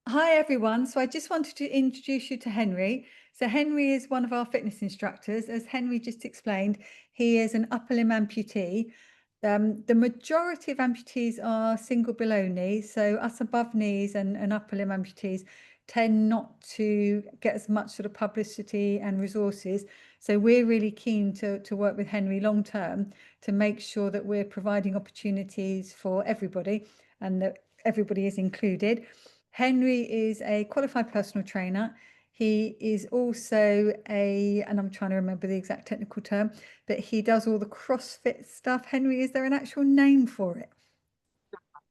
Hi everyone. So I just wanted to introduce you to Henry. So Henry is one of our fitness instructors. As Henry just explained, he is an upper limb amputee. The majority of amputees are single below knee. So us above knees and upper limb amputees tend not to get as much sort of publicity and resources. So we're really keen to work with Henry long term to make sure that we're providing opportunities for everybody and that everybody is included. Henry is a qualified personal trainer. He is also and I'm trying to remember the exact technical term, but he does all the CrossFit stuff. Henry, is there an actual name for it?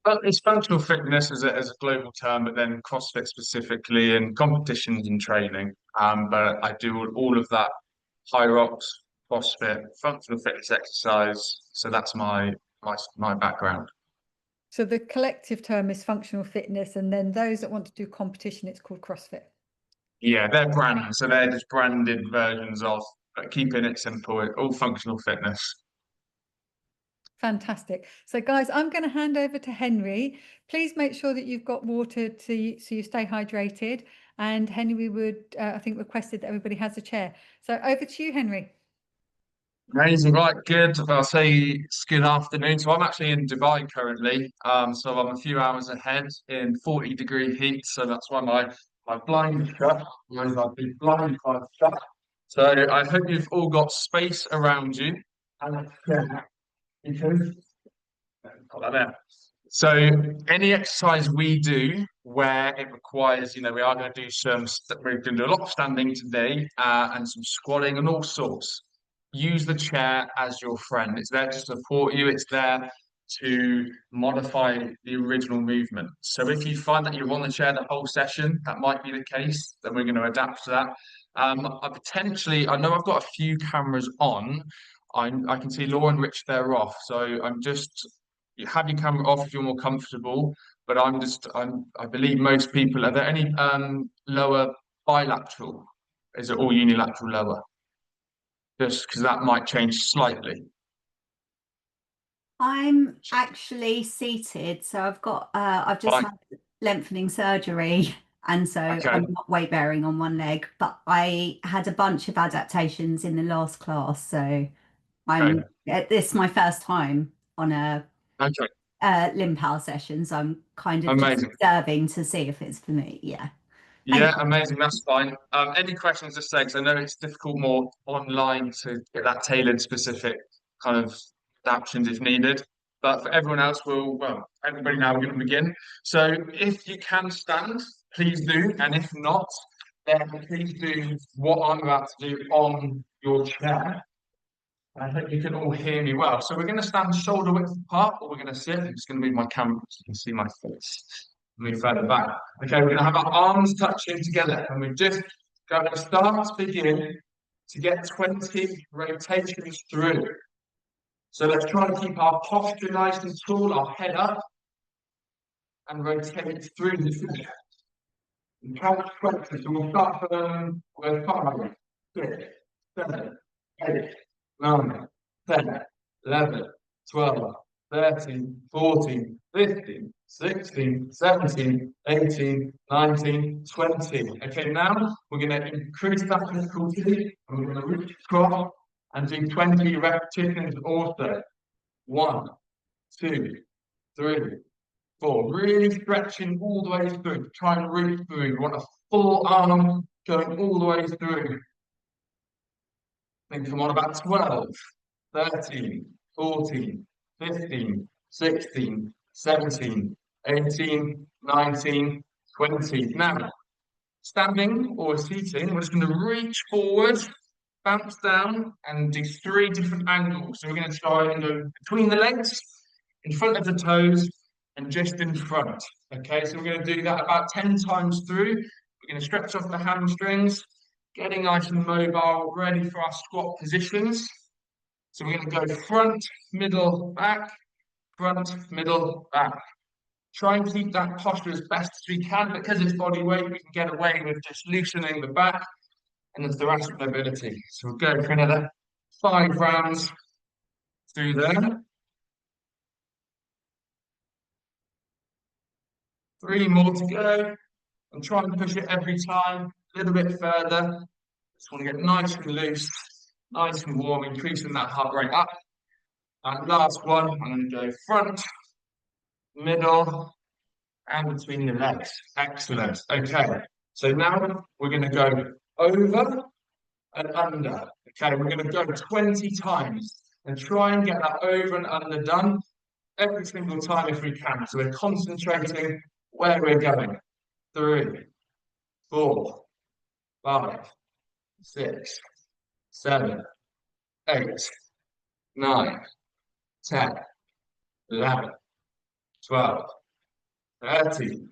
Well, it's functional fitness as a global term, but then CrossFit specifically and competitions and training. But I do all of that high rocks, CrossFit, functional fitness exercise. So that's my background. So the collective term is functional fitness, and then those that want to do competition, it's called CrossFit. Yeah, they're branded, so they're just branded versions of keeping it simple, all functional fitness. Fantastic. So guys, I'm going to hand over to Henry. Please make sure that you've got water so you stay hydrated. And Henry would, I think, requested that everybody has a chair. So over to you, Henry. Amazing, right? Good. I'll say it's good afternoon. So I'm actually in Dubai currently. So I'm a few hours ahead in 40-degree heat. So that's why my blind is shut. I've been blind quite shut. So I hope you've all got space around you. And because got that there. So any exercise we do where it requires, we are going to do we're going to do a lot of standing today, and some squatting and all sorts. Use the chair as your friend. It's there to support you. It's there to modify the original movement. So if you find that you're on the chair the whole session, that might be the case, then we're going to adapt to that. I know I've got a few cameras on. I can see Laura and Rich, they're off. So you have your camera off if you're more comfortable. But I believe most people, are there any lower bilateral? Is it all unilateral lower? Just because that might change slightly. I'm actually seated, so I've just Fine. had lengthening surgery, and so Okay. I'm not weight bearing on one leg, but I had a bunch of adaptations in the last class, so Okay. this is my first time on a Okay. limb power session, so I'm kind of just Amazing. observing to see if it's for me. Yeah. Thank Yeah, amazing. That's fine. Any questions to say? Because I know it's difficult more online to get that tailored specific kind of adaptions if needed. But for everyone else, everybody now we're going to begin. So if you can stand, please do. And if not, then please do what I'm about to do on your chair. I hope you can all hear me well. So we're going to stand shoulder width apart, or we're going to sit. I'm just going to move my camera so you can see my face. Move further back. Okay, we're going to have our arms touching together, and we're just going to start to begin to get 20 rotations through. So let's try and keep our posture nice and tall, our head up, and rotate through the figure. And count 20. So we'll start from 5, 6, 7, 8, 9, 10, 11, 12, 13, 14, 15, 16, 17, 18, 19, 20. Okay, now we're going to increase that difficulty and we're going to reach across and do 20 repetitions also. 1, 2, 3, 4. Really stretching all the way through. Try and reach through. You want a full arm going all the way through. Then come on, about 12, 13, 14, 15, 16, 17, 18, 19, 20. Now, standing or seating, we're just going to reach forward, bounce down, and do 3 different angles. So we're going to try and go between the legs, in front of the toes, and just in front. Okay, so we're going to do that about 10 times through. We're going to stretch off the hamstrings, getting nice and mobile, ready for our squat positions. So we're going to go front, middle, back, front, middle, back. Try and keep that posture as best as we can. Because it's body weight, we can get away with just loosening the back and the thoracic mobility. So we'll go for another 5 rounds through there. 3 more to go. and try and push it every time a little bit further. Just want to get nice and loose, nice and warm, increasing that heart rate up. And last one, I'm going to go front, middle, and between your legs. Excellent. Okay, so now we're going to go over and under. Okay, we're going to go 20 times and try and get that over and under done every single time if we can. So we're concentrating where we're going. 3, 4, 5, 6, 7, 8, 9, 10, 11, 12, 13,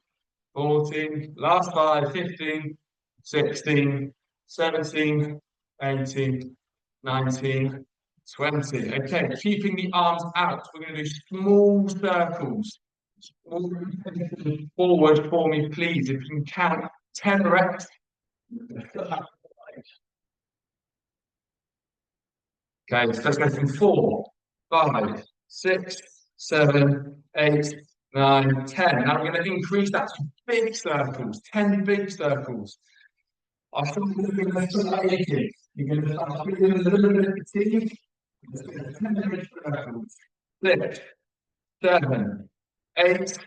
14, last 5, 15, 16, 17, 18, 19, 20. Okay, keeping the arms out. We're going to do small circles. Forward for me, please. If you can count 10 reps. Okay, so let's go from 4, 5, 6, 7, 8, 9, 10. Now we're going to increase that to big circles, 10 big circles. I feel you're going to start aching. You're going to start feeling a little bit of fatigue. Let's go to 10 big circles. 6, 7, 8,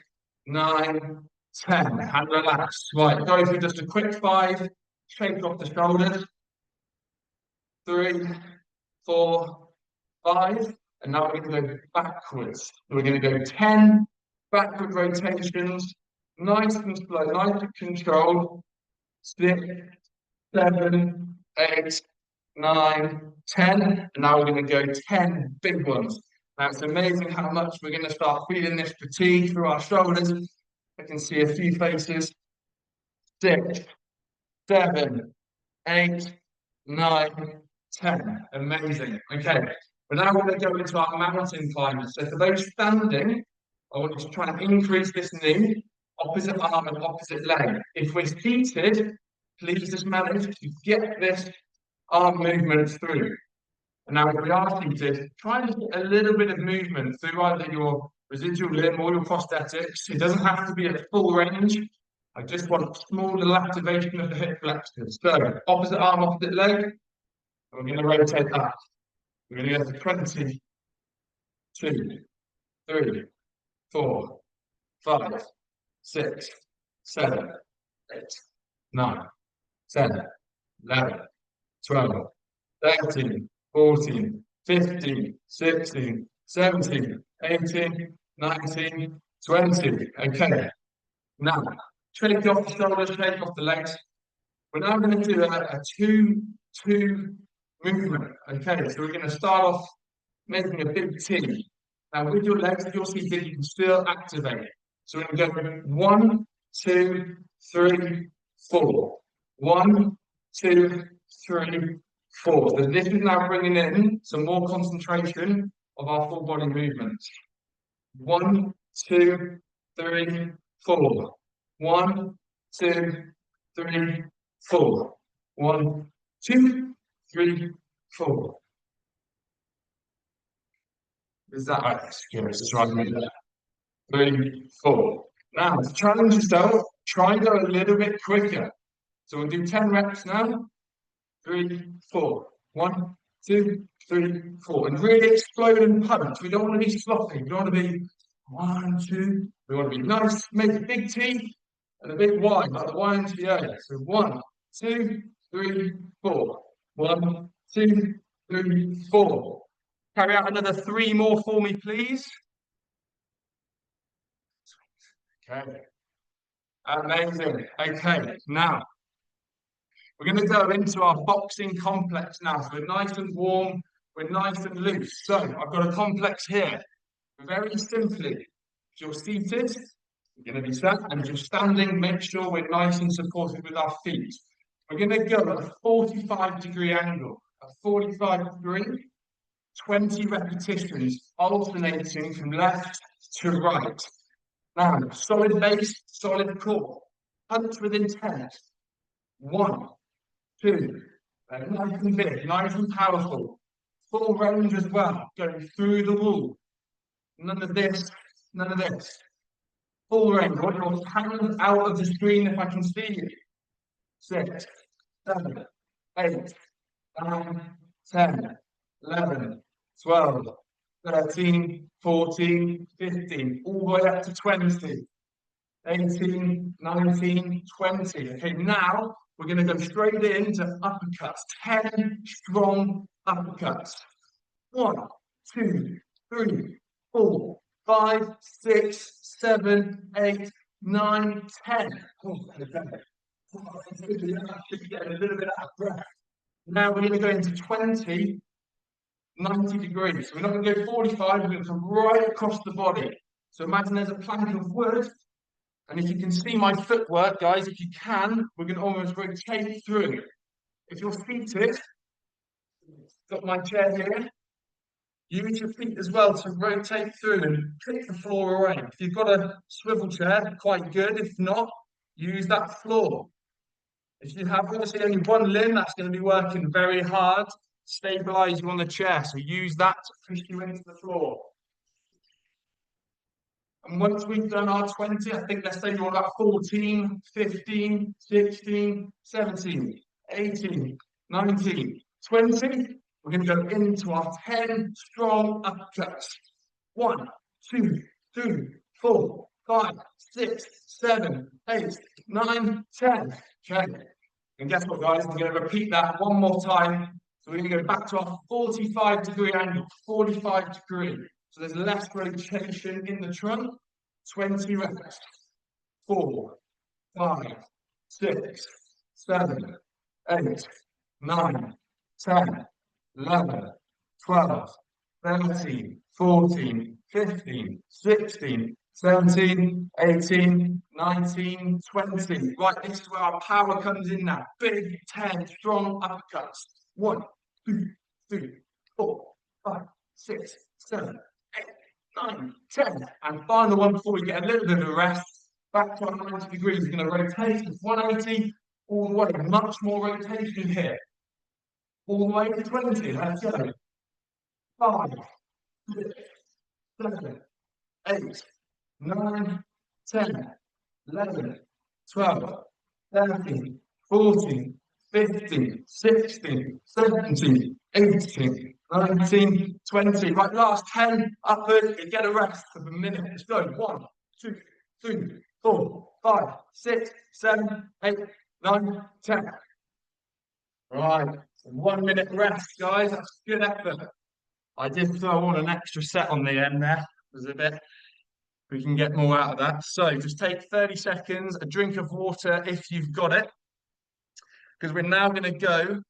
9, 10. And relax. Right, go through just a quick 5. Shake off the shoulders. 3, 4, 5. And now we're going to go backwards. So we're going to go 10 backward rotations. Nice and slow, nice and controlled. 6, 7, 8, 9, 10. And now we're going to go 10 big ones. Now it's amazing how much we're going to start feeling this fatigue through our shoulders. I can see a few faces. 6, 7, 8, 9, 10. Amazing. Okay, we're now going to go into our mountain climbers. So for those standing, I want you to try and increase this knee, opposite arm and opposite leg. If we're seated, please just manage to get this arm movement through. And now if we are seated, try and get a little bit of movement through either your residual limb or your prosthetics. It doesn't have to be at full range. I just want small little activation of the hip flexors. So opposite arm, opposite leg. And we're going to rotate that. We're going to go to 20, 2, 3, 4, 5, 6, 7, 8, 9, 10, 11, 12, 13, 14, 15, 16, 17, 18, 19, 20. Okay. Now, shake off the shoulders, shake off the legs. We're now going to do a 2-2 movement. Okay, so we're going to start off making a big T. Now, with your legs, if you're seated, you can still activate. So we're going to go 1, 2, 3, 4. 1, 2, 3, 4. So this is now bringing in some more concentration of our full body movements. 1, 2, 3, 4. 1, 2, 3, 4. 1, 2, 3, 4. Is that right? Yes, it's right. 3, 4. Now, to challenge yourself, try and go a little bit quicker. So we'll do 10 reps now. 3, 4. 1, 2, 3, 4. And really explode and punch. We don't want to be sloppy. We don't want to be 1, 2. We want to be nice, make a big T and a big Y, like the YMCA. So 1, 2, 3, 4. 1, 2, 3, 4. Carry out another 3 more for me, please. Okay. Amazing. Okay, now we're going to go into our boxing complex now. So we're nice and warm, we're nice and loose. So I've got a complex here. Very simply, if you're seated, you're going to be sat, and if you're standing, make sure we're nice and supported with our feet. We're going to go at a 45-degree angle, a 45-degree, 20 repetitions, alternating from left to right. Now, solid base, solid core. Punch with intent. 1, 2, nice and big, nice and powerful. Full range as well, going through the wall. None of this, none of this. Full range. I want your hands out of the screen if I can see you. 6, 7, 8, 9, 10, 11, 12, 13, 14, 15, all the way up to 20, 18, 19, 20. Okay, now we're going to go straight into uppercuts, 10 strong uppercuts. 1, 2, 3, 4, 5, 6, 7, 8, 9, 10. Oh, okay. Get a little bit out of breath. Now we're going to go into 20, 90 degrees. So we're not going to go 45, we're going to come right across the body. So imagine there's a plank of wood, and if you can see my footwork, guys, if you can, we're going to almost rotate through. If you're seated, got my chair here, use your feet as well to rotate through and kick the floor away. If you've got a swivel chair, quite good. If not, use that floor. If you have obviously only one limb, that's going to be working very hard, stabilize you on the chair. So use that to push you into the floor. And once we've done our 20, I think let's say you're about 14, 15, 16, 17, 18, 19, 20. We're going to go into our 10 strong uppercuts. 1, 2, 3, 4, 5, 6, 7, 8, 9, 10. Okay. And guess what, guys? We're going to repeat that one more time. So we're going to go back to our 45-degree angle, 45 degree. So there's less rotation in the trunk. 20 reps. 4, 5, 6, 7, 8, 9, 10, 11, 12, 13, 14, 15, 16, 17, 18, 19, 20. Right, this is where our power comes in now. Big 10 strong uppercuts. 1, 2, 3, 4, 5, 6, 7, 8, 9, 10. And final one before we get a little bit of a rest. Back to our 90 degrees. We're going to rotate to 180 all the way. Much more rotation here. All the way to 20. Let's go. 5, 6, 7, 8, 9, 10, 11, 12, 13, 14, 15, 16, 17, 18, 19, 20. Right, last 10 upward. Get a rest for a minute. Let's go. 1, 2, 3, 4, 5, 6, 7, 8, 9, 10. Right, 1 minute rest, guys. That's good effort. I did throw on an extra set on the end there. There's a bit. We can get more out of that. So just take 30 seconds, a drink of water if you've got it. Because we're now going to go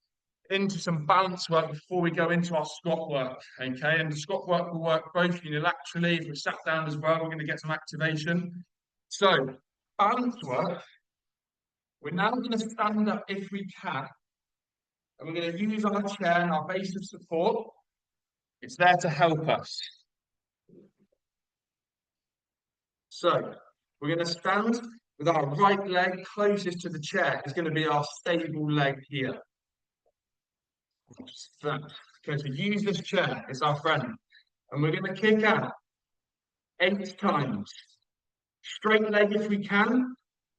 into some balance work before we go into our squat work. Okay, and the squat work will work both unilaterally. If we're sat down as well, we're going to get some activation. So, balance work. We're now going to stand up if we can. And we're going to use our chair and our base of support. It's there to help us. So, we're going to stand with our right leg closest to the chair. It's going to be our stable leg here. Okay, so use this chair. It's our friend. And we're going to kick out 8 times. Straight leg if we can.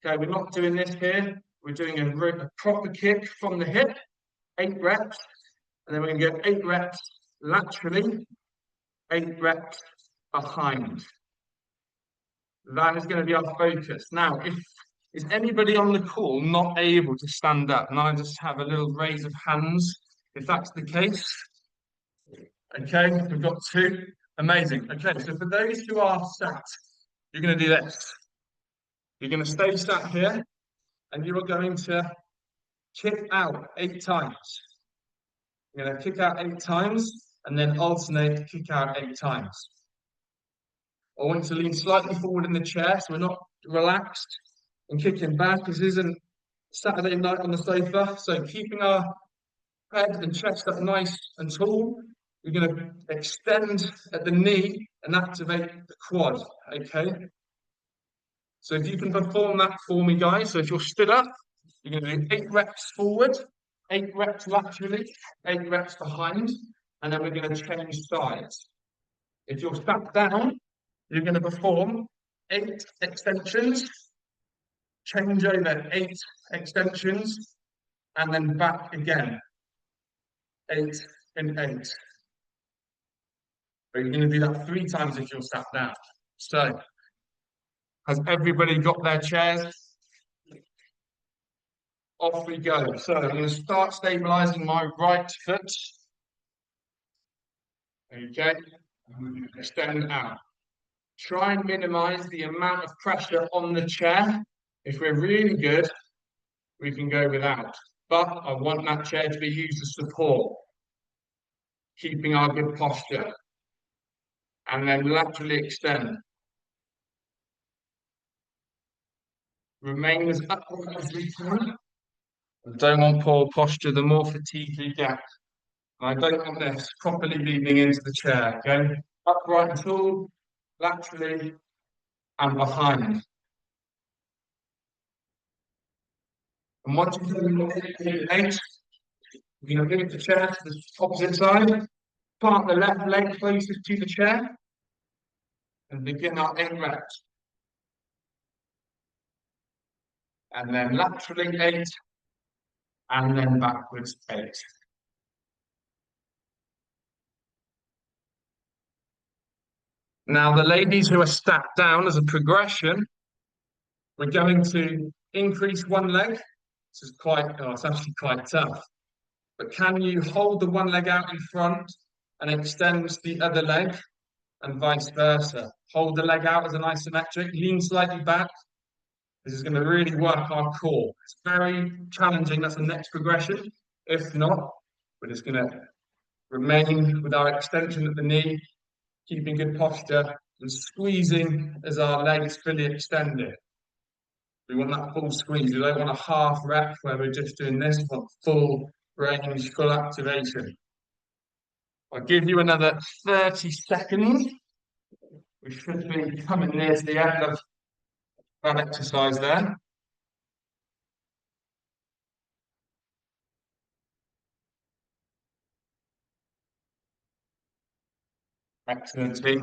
Okay, we're not doing this here. We're doing a proper kick from the hip. 8 reps. And then we're going to go 8 reps laterally. 8 reps behind. That is going to be our focus. Now, is anybody on the call not able to stand up? And I just have a little raise of hands, if that's the case. Okay, we've got 2. Amazing. Okay, so for those who are sat, you're going to do this. You're going to stay sat here, and you are going to kick out 8 times. You're going to kick out 8 times, and then alternate kick out 8 times. I want you to lean slightly forward in the chair so we're not relaxed and kicking back. This isn't Saturday night on the sofa. So keeping our head and chest up nice and tall. We're going to extend at the knee and activate the quad. Okay. So if you can perform that for me, guys. So if you're stood up, you're going to do 8 reps forward, 8 reps laterally, 8 reps behind, and then we're going to change sides. If you're sat down, you're going to perform 8 extensions, change over 8 extensions, and then back again. 8 and 8. But you're going to do that 3 times if you're sat down. So, has everybody got their chairs? Off we go. So I'm going to start stabilizing my right foot. Okay, extend out. Try and minimize the amount of pressure on the chair. If we're really good, we can go without. But I want that chair to be used as support, keeping our good posture. And then laterally extend. Remain as upright as we can. Don't want poor posture, the more fatigue you get. I don't want this properly leaning into the chair, okay? Upright and tall, laterally, and behind. And once you've done your 8, you're going to move the chair to the opposite side, plant the left leg closest to the chair, and begin our 8 reps. And then laterally 8, and then backwards 8. Now, the ladies who are sat down as a progression, we're going to increase one leg. This is it's actually quite tough. But can you hold the one leg out in front and extend the other leg and vice versa? Hold the leg out as an isometric, lean slightly back. This is going to really work our core. It's very challenging. That's the next progression. If not, we're just going to remain with our extension at the knee, keeping good posture and squeezing as our legs fully extended. We want that full squeeze. We don't want a half rep where we're just doing this. We want full range, full activation. I'll give you another 30 seconds. We should be coming near to the end of that exercise there. Excellent, team.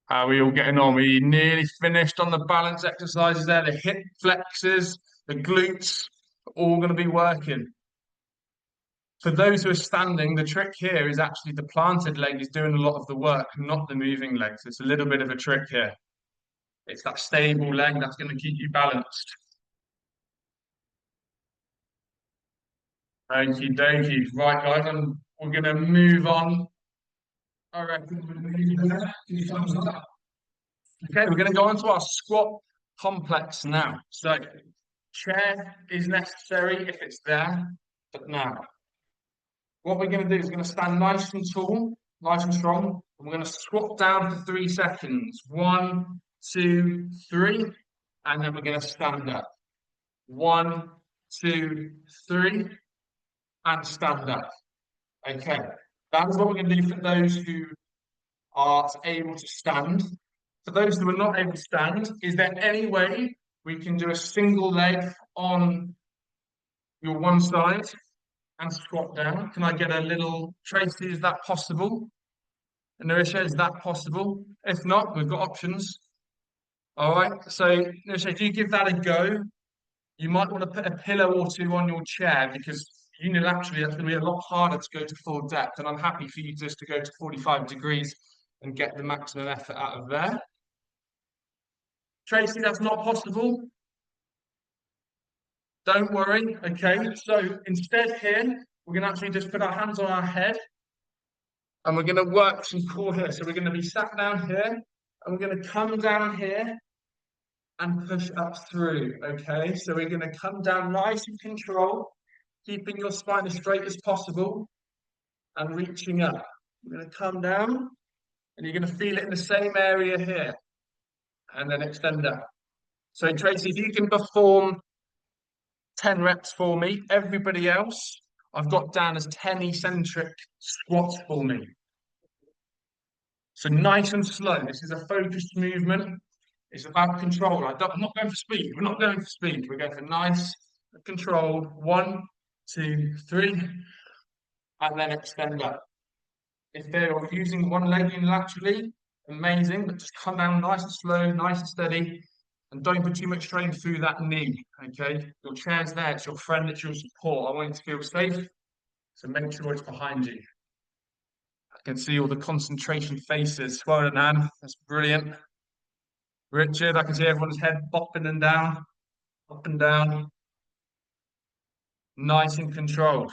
How are we all getting on? We nearly finished on the balance exercises there. The hip flexors, the glutes, all going to be working. For those who are standing, the trick here is actually the planted leg is doing a lot of the work, not the moving leg. So it's a little bit of a trick here. It's that stable leg that's going to keep you balanced. Okie dokie. Right, guys, and we're going to move on. I reckon we're going to move there. Okay, we're going to go on to our squat complex now. So, chair is necessary if it's there, but now, what we're going to do is we're going to stand nice and tall, nice and strong, and we're going to squat down for 3 seconds. 1, 2, 3, and then we're going to stand up. 1, 2, 3, and stand up. Okay, that's what we're going to do for those who are able to stand. For those who are not able to stand, is there any way we can do a single leg on your one side and squat down? Can I get a little Tracy? Is that possible? And Narisha, is that possible? If not, we've got options. All right. So Narisha, if you give that a go, you might want to put a pillow or 2 on your chair because unilaterally that's going to be a lot harder to go to full depth. And I'm happy for you just to go to 45 degrees and get the maximum effort out of there. Tracy, that's not possible. Don't worry, okay? So instead here, we're going to actually just put our hands on our head and we're going to work some core here. So we're going to be sat down here and we're going to come down here and push up through, okay? So we're going to come down nice and control, keeping your spine as straight as possible and reaching up. You're going to come down and you're going to feel it in the same area here and then extend up. So Tracy, if you can perform 10 reps for me, everybody else, I've got down as 10 eccentric squats for me. So nice and slow. This is a focused movement. It's about control. I'm not going for speed. We're not going for speed. We're going for nice, controlled. 1, 2, 3, and then extend up. If they're using one leg unilaterally, amazing, but just come down nice and slow, nice and steady, and don't put too much strain through that knee, okay? Your chair's there, it's your friend, it's your support. I want you to feel safe, so make sure it's behind you. I can see all the concentration faces. Well done, Anne, that's brilliant. Richard, I can see everyone's head bopping and down, up and down. Nice and controlled.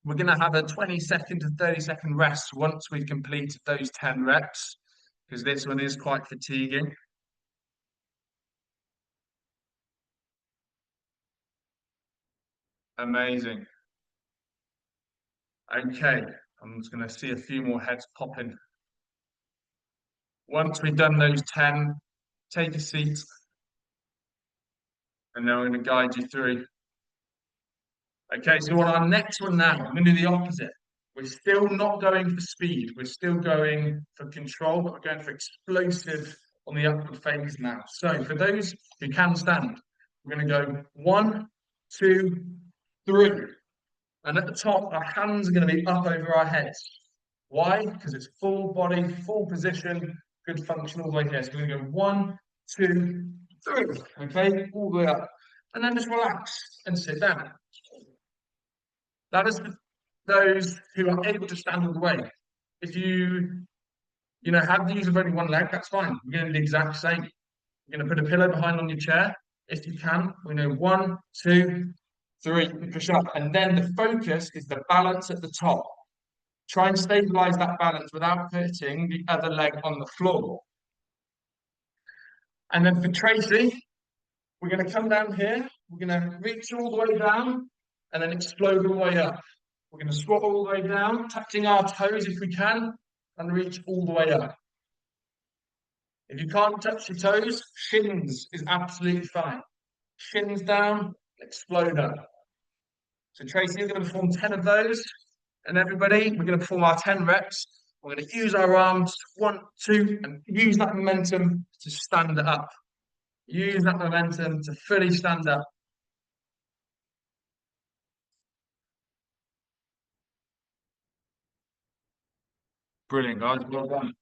We're going to have a 20-second to 30-second rest once we've completed those 10 reps, because this one is quite fatiguing. Amazing. Okay, I'm just going to see a few more heads popping. Once we've done those 10, take a seat, and then I'm going to guide you through. Okay, so on our next one now, I'm going to do the opposite. We're still not going for speed. We're still going for control, but we're going for explosive on the upward phase now. So for those who can stand, we're going to go 1, 2, 3. And at the top, our hands are going to be up over our heads. Why? Because it's full body, full position, good function all the way here. So we're going to go 1, 2, 3. Okay, all the way up. And then just relax and sit down. That is for those who are able to stand all the way. If you have the use of only one leg, that's fine. We're going to do the exact same. You're going to put a pillow behind on your chair. If you can, we know 1, 2, 3, and push up. And then the focus is the balance at the top. Try and stabilize that balance without putting the other leg on the floor. And then for Tracy, we're going to come down here. We're going to reach all the way down and then explode all the way up. We're going to squat all the way down, touching our toes if we can, and reach all the way up. If you can't touch your toes, shins is absolutely fine. Shins down, explode up. So Tracy is going to perform 10 of those. And everybody, we're going to perform our 10 reps. We're going to use our arms, 1, 2, and use that momentum to stand up. Use that momentum to fully stand up. Brilliant, guys. Well done.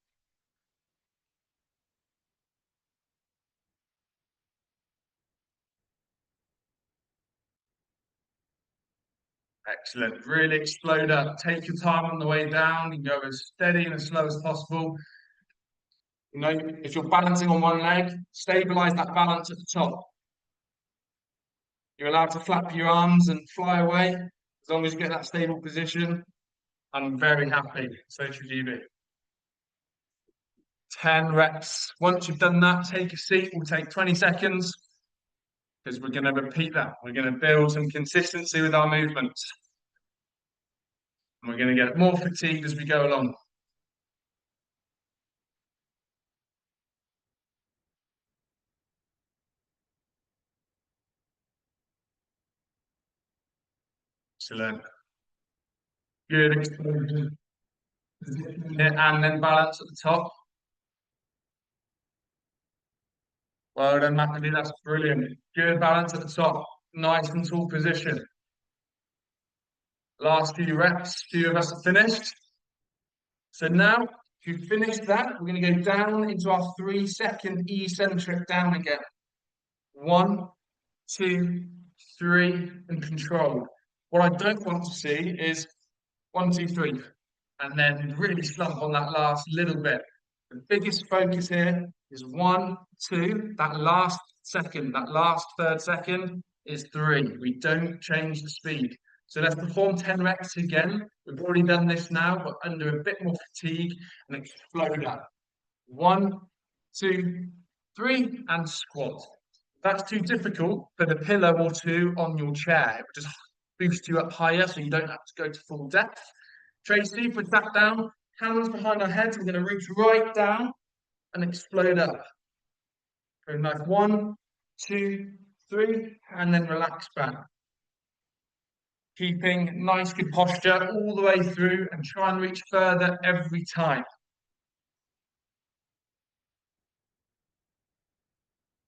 Excellent. Really explode up. Take your time on the way down. You go as steady and as slow as possible. If you're balancing on one leg, stabilize that balance at the top. You're allowed to flap your arms and fly away as long as you get that stable position. I'm very happy. So should you be. 10 reps. Once you've done that, take a seat. We'll take 20 seconds because we're going to repeat that. We're going to build some consistency with our movements. And we're going to get more fatigued as we go along. Excellent. Good explosion. And then balance at the top. Well done, Matthew. That's brilliant. Good balance at the top. Nice and tall position. Last few reps. Few of us have finished. So now, if you've finished that, we're going to go down into our 3-second eccentric down again. 1, 2, 3, and control. What I don't want to see is 1, 2, 3, and then really slump on that last little bit. The biggest focus here is 1, 2, that last second, that last third second is 3. We don't change the speed. So let's perform 10 reps again. We've already done this now, but under a bit more fatigue and explode up. 1, 2, 3, and squat. If that's too difficult, put a pillow or 2 on your chair. It will just boost you up higher so you don't have to go to full depth. Tracy, put that down. Hands behind our heads. We're going to reach right down and explode up. Very nice. 1, 2, 3, and then relax back. Keeping nice, good posture all the way through and try and reach further every time.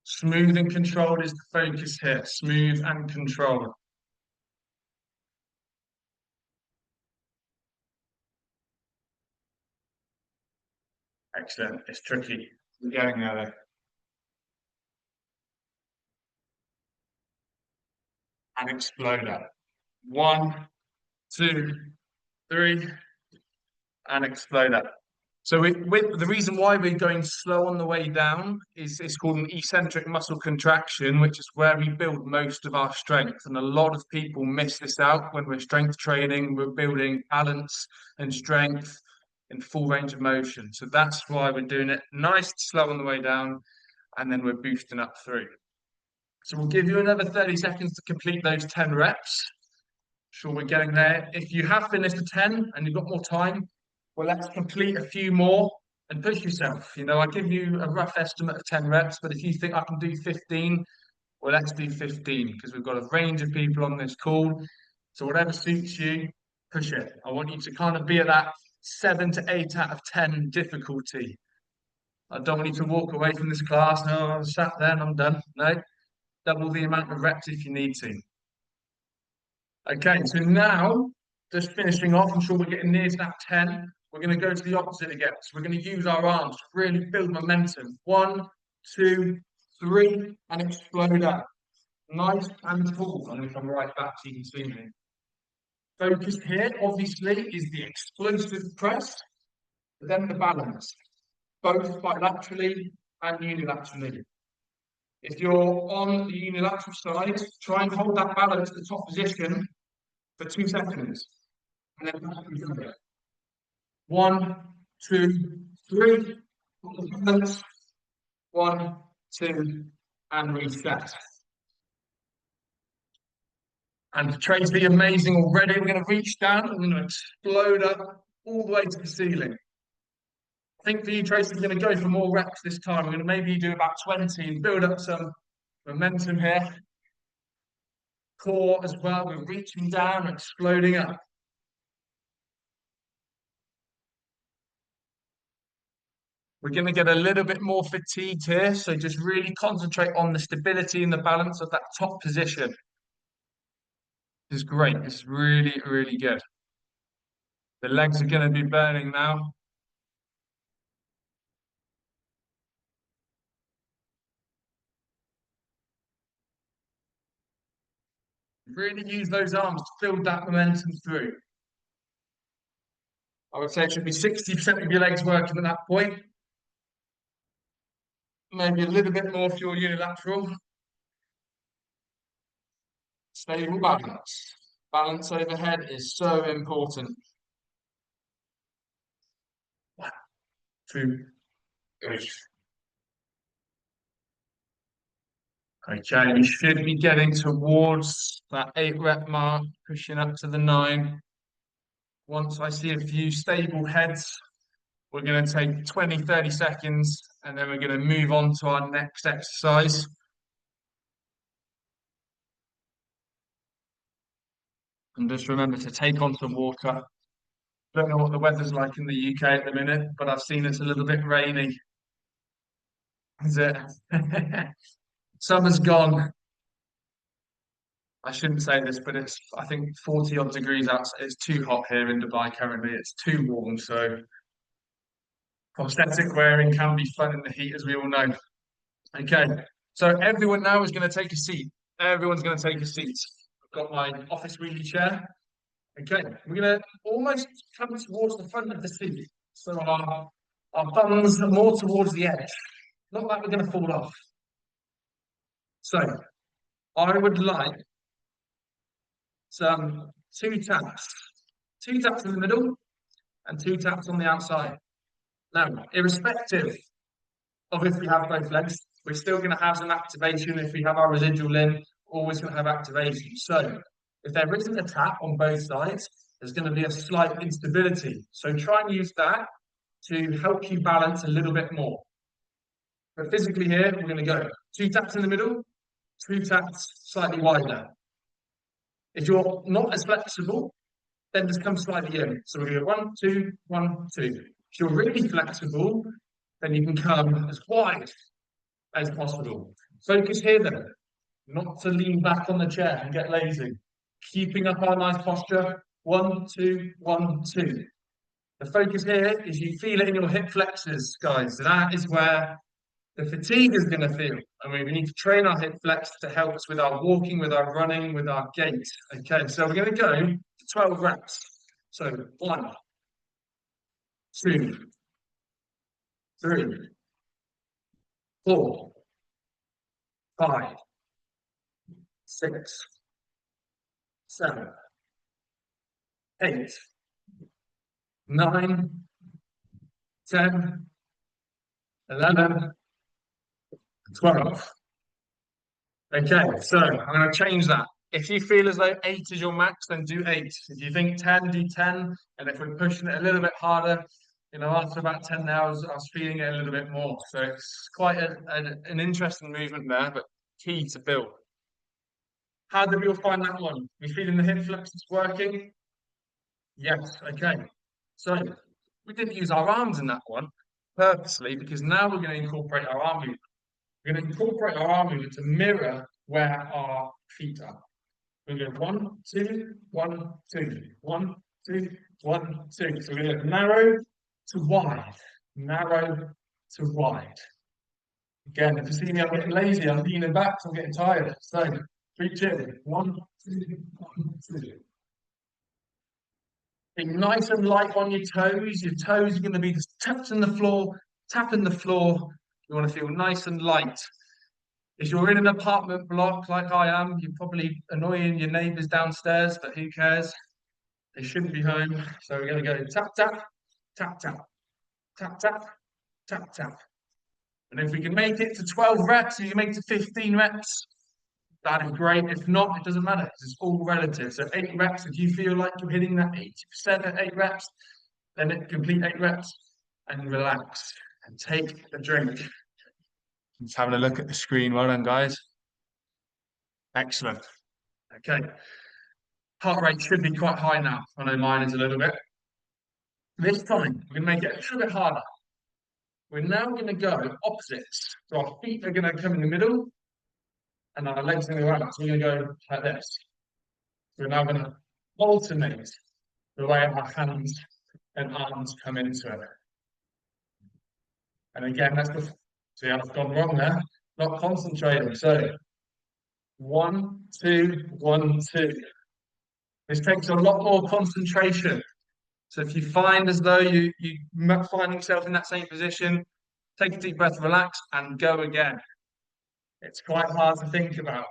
Smooth and controlled is the focus here. Smooth and controlled. Excellent. It's tricky. We're getting there though. And explode up. 1, 2, 3, and explode up. So with the reason why we're going slow on the way down is it's called an eccentric muscle contraction, which is where we build most of our strength. And a lot of people miss this out when we're strength training. We're building balance and strength in full range of motion. So that's why we're doing it nice, slow on the way down, and then we're boosting up through. So we'll give you another 30 seconds to complete those 10 reps. Sure, we're getting there. If you have finished the 10 and you've got more time, well, let's complete a few more and push yourself. You know, I give you a rough estimate of 10 reps, but if you think I can do 15, well, let's do 15 because we've got a range of people on this call. So whatever suits you, push it. I want you to kind of be at that 7 to 8 out of 10 difficulty. I don't want you to walk away from this class. No, I'm sat there and I'm done. No, double the amount of reps if you need to. Okay, so now, just finishing off, I'm sure we're getting near to that 10. We're going to go to the opposite again. So we're going to use our arms to really build momentum. 1, 2, 3, and explode up. Nice and full. I'm going to come right back so you can see me. Focus here, obviously, is the explosive press, but then the balance, both bilaterally and unilaterally. If you're on the unilateral side, try and hold that balance at the top position for 2 seconds. And then back and forth. 1, 2, 3. Balance. 1, 2, and reset. And Tracy, amazing already. We're going to reach down and we're going to explode up all the way to the ceiling. I think for you, Tracy, we're going to go for more reps this time. We're going to maybe do about 20 and build up some momentum here. Core as well. We're reaching down, exploding up. We're going to get a little bit more fatigued here, so just really concentrate on the stability and the balance of that top position. This is great. This is really, really good. The legs are going to be burning now. Really use those arms to build that momentum through. I would say it should be 60% of your legs working at that point. Maybe a little bit more for your unilateral. Stable balance. Balance overhead is so important. 1, 2, 3. Okay, we should be getting towards that 8 rep mark, pushing up to the 9. Once I see a few stable heads, we're going to take 20, 30 seconds, and then we're going to move on to our next exercise. And just remember to take on some water. Don't know what the weather's like in the UK at the minute, but I've seen it's a little bit rainy. Is it? Summer's gone. I shouldn't say this, but it's, I think, 40 odd degrees outside. It's too hot here in Dubai currently. It's too warm. So prosthetic wearing can be fun in the heat, as we all know. Okay, so everyone now is going to take a seat. Everyone's going to take a seat. I've got my office wheelie chair. Okay, we're going to almost come towards the front of the seat. So our thumbs are more towards the edge. Not like we're going to fall off. So I would like some 2 taps. 2 taps in the middle and 2 taps on the outside. Now, irrespective of if we have both legs, we're still going to have some activation. If we have our residual limb, always going to have activation. So if there isn't a tap on both sides, there's going to be a slight instability. So try and use that to help you balance a little bit more. But physically here, we're going to go 2 taps in the middle, 2 taps slightly wider. If you're not as flexible, then just come slightly in. So we're going to go 1, 2, 1, 2. If you're really flexible, then you can come as wide as possible. Focus here then, not to lean back on the chair and get lazy. Keeping up our nice posture. 1, 2, 1, 2. The focus here is you feel it in your hip flexors, guys. That is where the fatigue is going to feel. And we need to train our hip flex to help us with our walking, with our running, with our gait. Okay, so we're going to go to 12 reps. So 1, 2, 3, 4, 5, 6, 7, 8, 9, 10, 11, 12. Okay, so I'm going to change that. If you feel as though 8 is your max, then do 8. If you think 10, do 10. And if we're pushing it a little bit harder, you know, after about 10 hours, I was feeling it a little bit more. So it's quite an interesting movement there, but key to build. How did we all find that one? We feeling the hip flexors working? Yes, okay. So we didn't use our arms in that one purposely because now we're going to incorporate our arm movement. We're going to incorporate our arm movement to mirror where our feet are. We're going to go 1, 2, 1, 2, 1, 2, 1, 2. So we're going to narrow to wide, narrow to wide. Again, if you see me, I'm getting lazy, I'm leaning back, so I'm getting tired. So reach in, 1, 2, 1, 2. Be nice and light on your toes. Your toes are going to be just touching the floor, tapping the floor. You want to feel nice and light. If you're in an apartment block like I am, you're probably annoying your neighbours downstairs, but who cares? They shouldn't be home. So we're going to go tap, tap, tap, tap, tap, tap, tap, tap. And if we can make it to 12 reps, if you make it to 15 reps, that is great. If not, it doesn't matter. It's all relative. So 8 reps, if you feel like you're hitting that 80% at 8 reps, then complete 8 reps and relax and take a drink. Just having a look at the screen. Well done, guys. Excellent. Okay. Heart rate should be quite high now. I know mine is a little bit. This time, we're going to make it a little bit harder. We're now going to go opposites. So our feet are going to come in the middle and our legs are going to go out. So we're going to go like this. We're now going to alternate the way our hands and arms come into it. And again, that's the, see, I've gone wrong there. Not concentrating. So 1, 2, 1, 2. This takes a lot more concentration. So if you find as though you find yourself in that same position, take a deep breath, relax, and go again. It's quite hard to think about.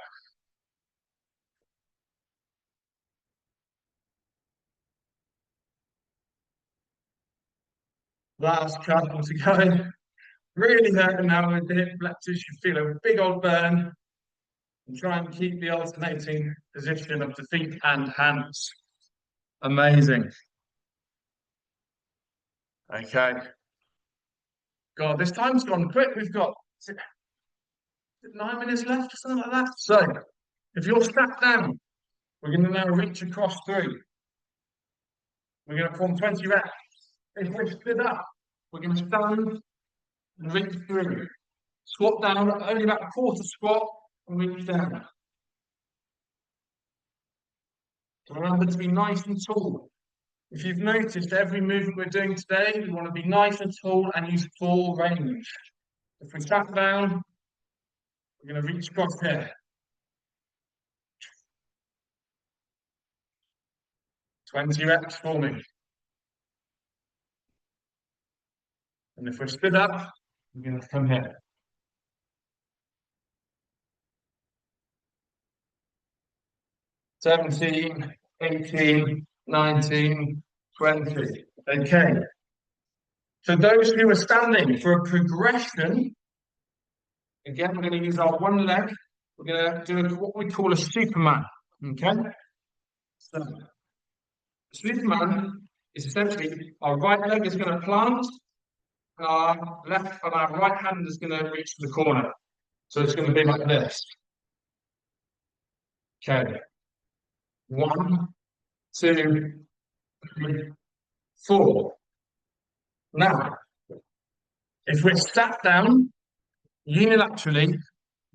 Last couple to go. Really hurting now with the hip flexors. You feel a big old burn. And try and keep the alternating position of the feet and hands. Amazing. Okay. God, this time's gone quick. We've got 9 minutes left or something like that. So, if you're sat down, we're going to now reach across through. We're going to form 20 reps. If we stood up, we're going to stand and reach through. Squat down, only about a quarter squat, and reach down. So remember to be nice and tall. If you've noticed, every movement we're doing today, we want to be nice and tall and use full range. If we sat down, we're going to reach across here. 20 reps for me. And if we're stood up, we're going to come here. Seventeen, 18, 19, 20. Okay. For those who are standing, for a progression, again, we're going to use our one leg. We're going to do what we call a Superman. Okay? So, Superman is essentially our right leg is going to plant, and our left and our right hand is going to reach the corner. So it's going to be like this. Okay. 1, 2, 3, 4. Now, if we're sat down unilaterally,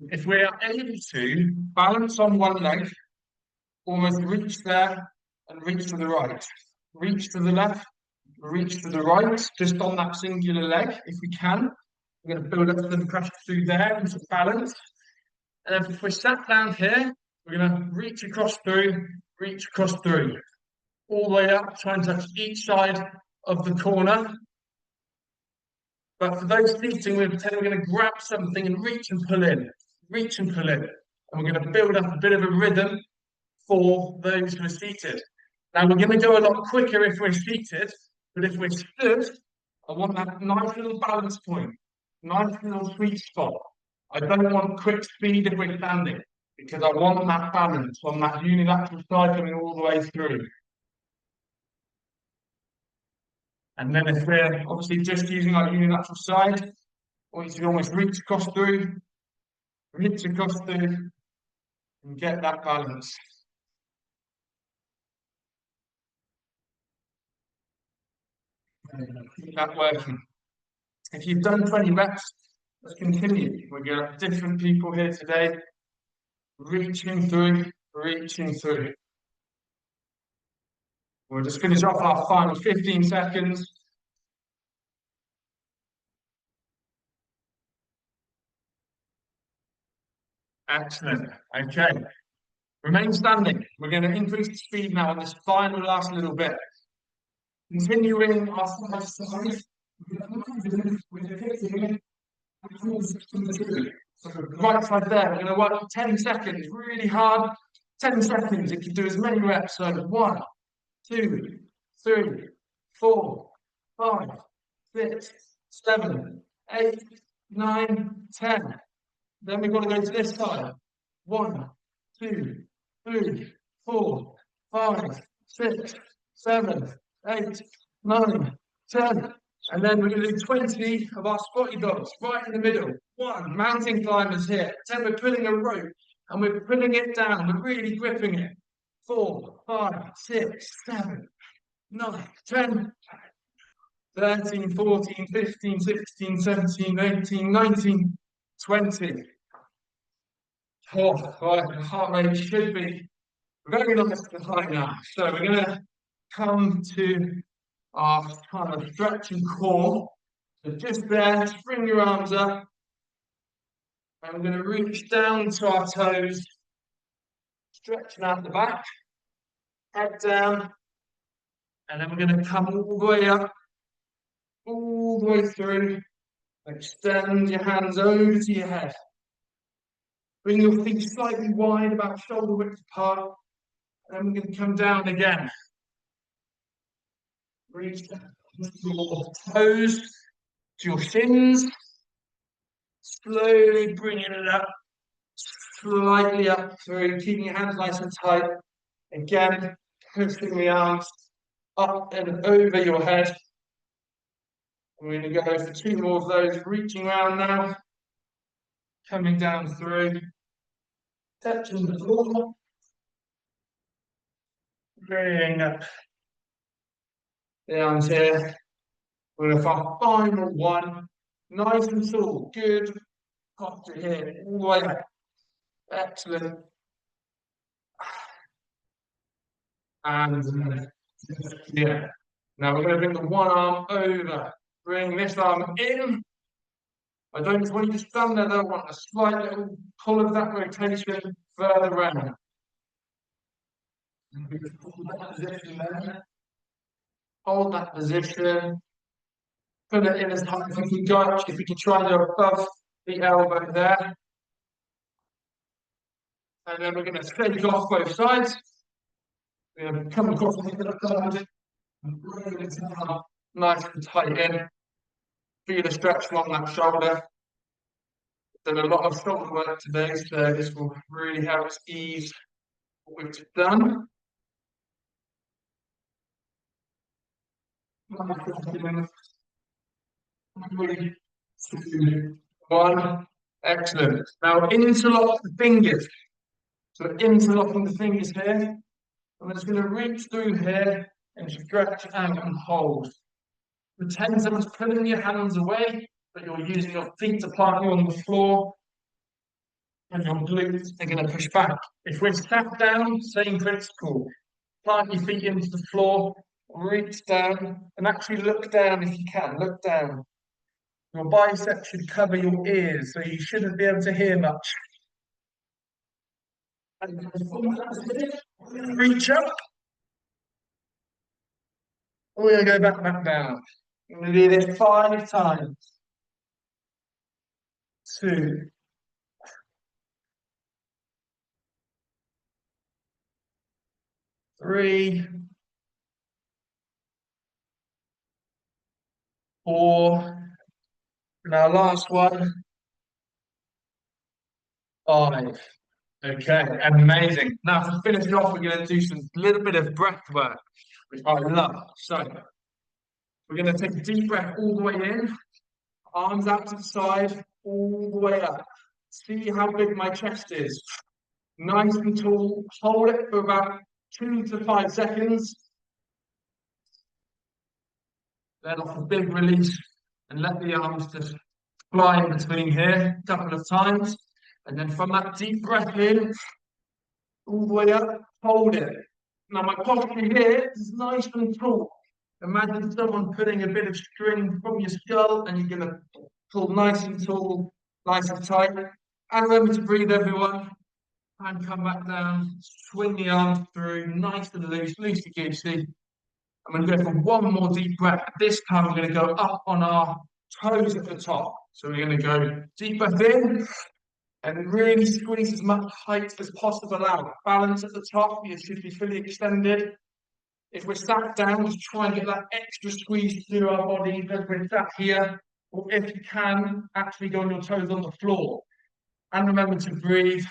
if we are able to balance on one leg, almost reach there and reach to the right, reach to the left, reach to the right, just on that singular leg, if we can. We're going to build up some pressure through there into balance. And then if we're sat down here, we're going to reach across through, all the way up, try and touch each side of the corner. But for those seating, we're going to grab something and reach and pull in, reach and pull in. And we're going to build up a bit of a rhythm for those who are seated. Now, we're going to go a lot quicker if we're seated, but if we're stood, I want that nice little balance point, nice little sweet spot. I don't want quick speed if we're standing, because I want that balance on that unilateral side coming all the way through. And then if we're obviously just using our unilateral side, I want you to almost reach across through, and get that balance. Keep that working. If you've done 20 reps, let's continue. We're going to have different people here today, reaching through. We'll just finish off our final 15 seconds. Excellent. Okay. Remain standing. We're going to increase the speed now on this final last little bit. Continuing our side. So right side there, we're going to work 10 seconds, really hard. 10 seconds, you can do as many reps. So 1, 2, 3, 4, 5, 6, 7, 8, 9, 10. Then we've got to go to this side. 1, 2, 3, 4, 5, 6, 7, 8, 9, 10. And then we're going to do 20 of our spotty dogs right in the middle. 1, mountain climbers here. 10, we're pulling a rope and we're pulling it down. We're really gripping it. 4, 5, 6, 7, 9, 10, 13, 14, 15, 16, 17, 18, 19, 20. Oh, right, heart rate should be very nice and high now. So we're going to come to our kind of stretching core. So just there, spring your arms up. And we're going to reach down to our toes, stretching out the back, head down. And then we're going to come all the way up, all the way through. Extend your hands over to your head. Bring your feet slightly wide, about shoulder width apart. And then we're going to come down again. Reach down to your toes, to your shins. Slowly bringing it up, slightly up through, keeping your hands nice and tight. Again, pushing the arms up and over your head. We're going to go for 2 more of those, reaching around now, coming down through, touching the floor, bringing up the arms here. We're going to find our final one, nice and tall, good posture here, all the way up. Excellent. And yeah, now we're going to bring the one arm over. Bring this arm in. I don't just want you to stand there, though. I want a slight little pull of that rotation further around. Hold that position. Put it in as high as we can go. If we can try and go above the elbow there. And then we're going to shake off both sides. We're going to come across the other side and bring it down nice and tight in. Feel the stretch along that shoulder. Done a lot of shoulder work today, so this will really help us ease what we've just done. Three, 2, 1. Excellent. Now interlock the fingers. So interlocking the fingers here. I'm just going to reach through here and stretch out and hold. Pretend someone's pulling your hands away, but you're using your feet to plant you on the floor. And your glutes are going to push back. If we're sat down, same principle. Plant your feet into the floor. reach down and actually look down if you can. Look down. Your biceps should cover your ears, so you shouldn't be able to hear much. And reach up. We're going to go back down. I'm going to do this 5 times. 2. 3. 4. Now last one. 5. Okay, amazing. Now to finish off, we're going to do some little bit of breath work, which I love. So we're going to take a deep breath all the way in, arms out to the side, all the way up. See how big my chest is. Nice and tall. Hold it for about 2 to 5 seconds. Let off a big release and let the arms just fly in between here a couple of times. And then from that deep breath in, all the way up, hold it. Now my posture here is nice and tall. Imagine someone putting a bit of string from your skull and you're going to pull nice and tall, nice and tight. And remember to breathe, everyone. And come back down, swing the arms through, nice and loose, loosey-goosey. I'm going to go for one more deep breath. This time we're going to go up on our toes at the top. So we're going to go deep breath in and really squeeze as much height as possible out. Balance at the top, you should be fully extended. If we're sat down, just try and get that extra squeeze through our body as we're sat here. Or if you can, actually go on your toes on the floor. And remember to breathe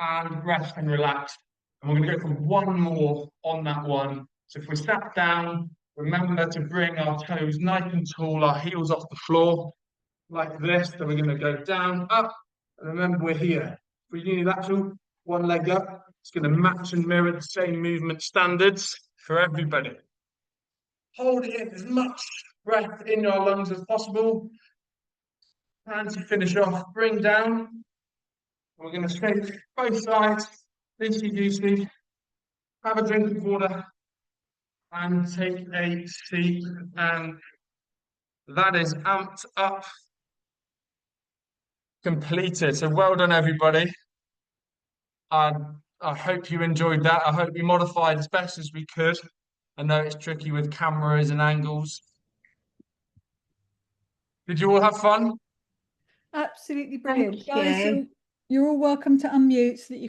and rest and relax. And we're going to go for one more on that one. So if we're sat down, remember to bring our toes nice and tall, our heels off the floor, like this. Then we're going to go down, up, and remember we're here. For unilateral, one leg up. It's going to match and mirror the same movement standards for everybody. Hold it in as much breath in your lungs as possible. And to finish off, bring down. We're going to shake both sides, loosey-goosey, have a drink of water, and take a seat. And that is amped up, completed. So well done, everybody. I hope you enjoyed that. I hope we modified as best as we could. I know it's tricky with cameras and angles. Did you all have fun? Absolutely brilliant. Thank you. Guys, you're all welcome to unmute so that you